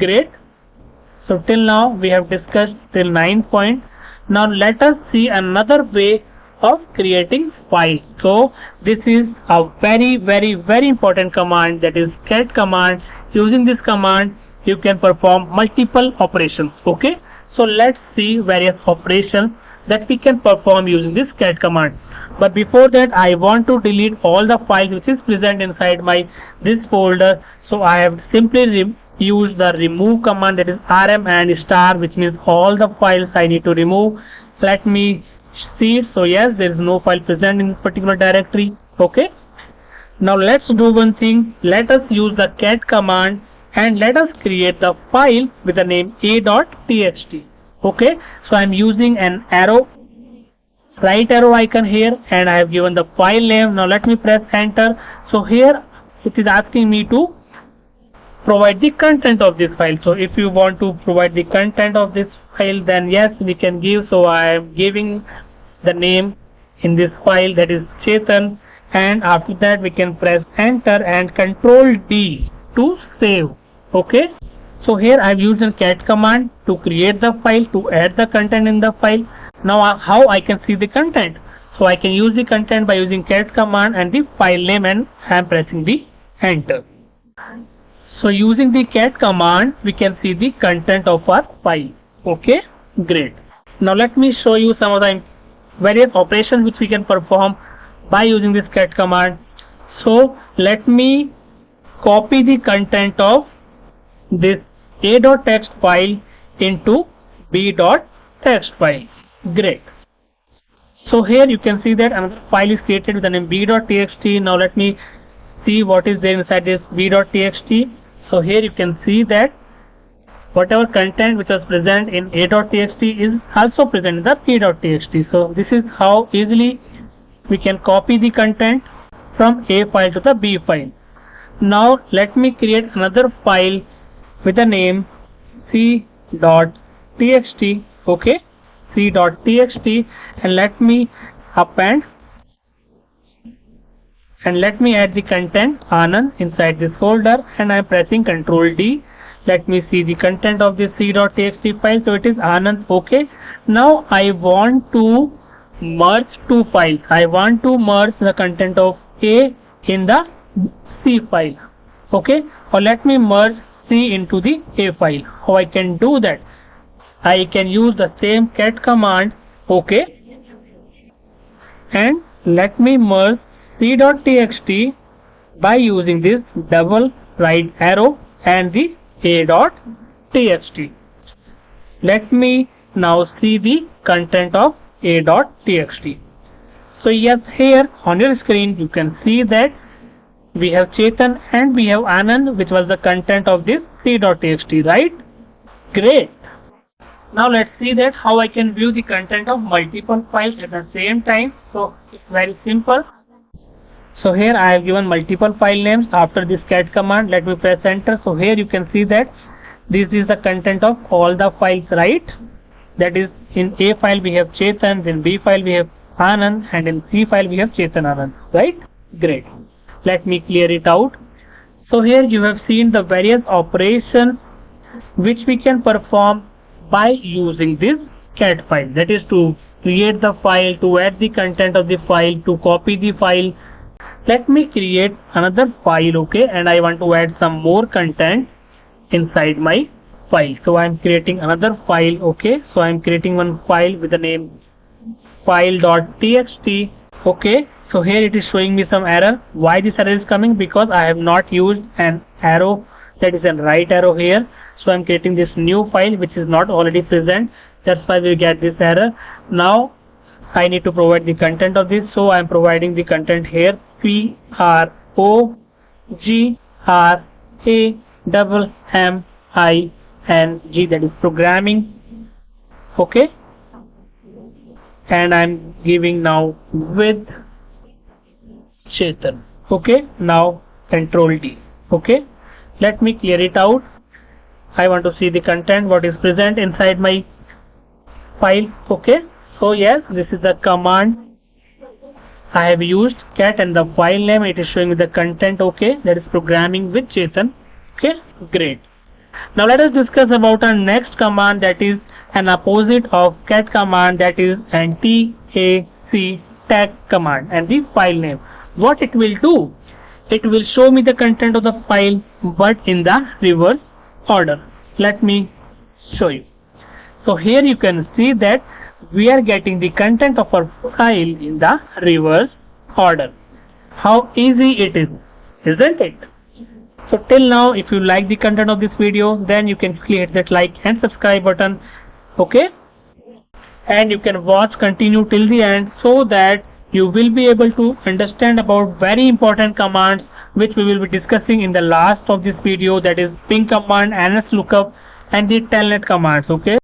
Great. So till now we have discussed till 9 point. Now let us see another way of creating files. So this is a very important command, that is cat command. Using this command you can perform multiple operations. Okay, so let's see various operations that we can perform using this cat command. But before that I want to delete all the files which is present inside my this folder. So I have simply use the remove command, that is rm and star, which means all the files I need to remove. Let me see it. So yes, there is no file present in this particular directory. Okay, now let's do one thing. Let us use the cat command and let us create the file with the name a.txt. Okay, so I'm using an arrow, right arrow icon here, and I have given the file name. Now let me press enter. So here it is asking me to provide the content of this file. So if you want to provide the content of this file, then yes, we can give. So I am giving the name in this file, that is Chetan, and after that we can press enter and Control D to save. Okay, so here I have used a cat command to create the file, to add the content in the file. Now how I can see the content? So I can use the content by using cat command and the file name, and I am pressing the enter. So using the cat command we can see the content of our file. Okay, great. Now let me show you some of the various operations which we can perform by using this cat command. So let me copy the content of this a.text file into b.text file. Great. So here you can see that another file is created with the name b.txt. Now let me see what is there inside this b.txt. So here you can see that whatever content which was present in a.txt is also present in the b.txt. So this is how easily we can copy the content from a file to the b file. Now let me create another file with the name c.txt. Okay, c.txt, and let me append and let me add the content Anand inside this folder, and I am pressing Ctrl D. Let me see the content of this c.txt file. So it is Anand. Okay, now I want to merge two files. I want to merge the content of A in the C file. Okay, or let me merge C into the A file. How I can do that? I can use the same cat command. Okay, and let me merge c.txt by using this double right arrow and the a.txt. Let me now see the content of a.txt. So yes, here on your screen you can see that we have Chetan and we have Anand, which was the content of this c.txt, right? Great. Now let's see that how I can view the content of multiple files at the same time. So it's very simple. So here I have given multiple file names after this cat command. Let me press enter. So here you can see that this is the content of all the files, right? That is, in A file we have Chetan, then B file we have Anand, and in C file we have Chetan Anand, right? Great. Let me clear it out. So here you have seen the various operations which we can perform by using this cat file. That is, to create the file, to add the content of the file, to copy the file. Let me create another file. Okay, and I want to add some more content inside my file. So I am creating another file. Okay, so I am creating one file with the name file.txt. Okay, so here it is showing me some error. Why this error is coming? Because I have not used an arrow, that is a right arrow here. So I am creating this new file which is not already present. That's why we get this error. Now I need to provide the content of this. So I am providing the content here. PROGRAMMING, that is programming. Okay, and I am giving now with Chetan. Okay, now Control D. Okay, let me clear it out. I want to see the content what is present inside my file. Okay, so yes, this is the command I have used, cat, and the file name it is showing me the content. Okay, that is programming with Chetan. Okay, great. Now let us discuss about our next command, that is an opposite of cat command, that is an TAC command, and the file name. What it will do? It will show me the content of the file but in the reverse order. Let me show you. So here you can see that we are getting the content of our file in the reverse order. How easy it is, isn't it? So till now, if you like the content of this video, then you can quickly hit that like and subscribe button, okay? And you can watch continue till the end, so that you will be able to understand about very important commands which we will be discussing in the last of this video, that is ping command, NS lookup and the telnet commands, okay?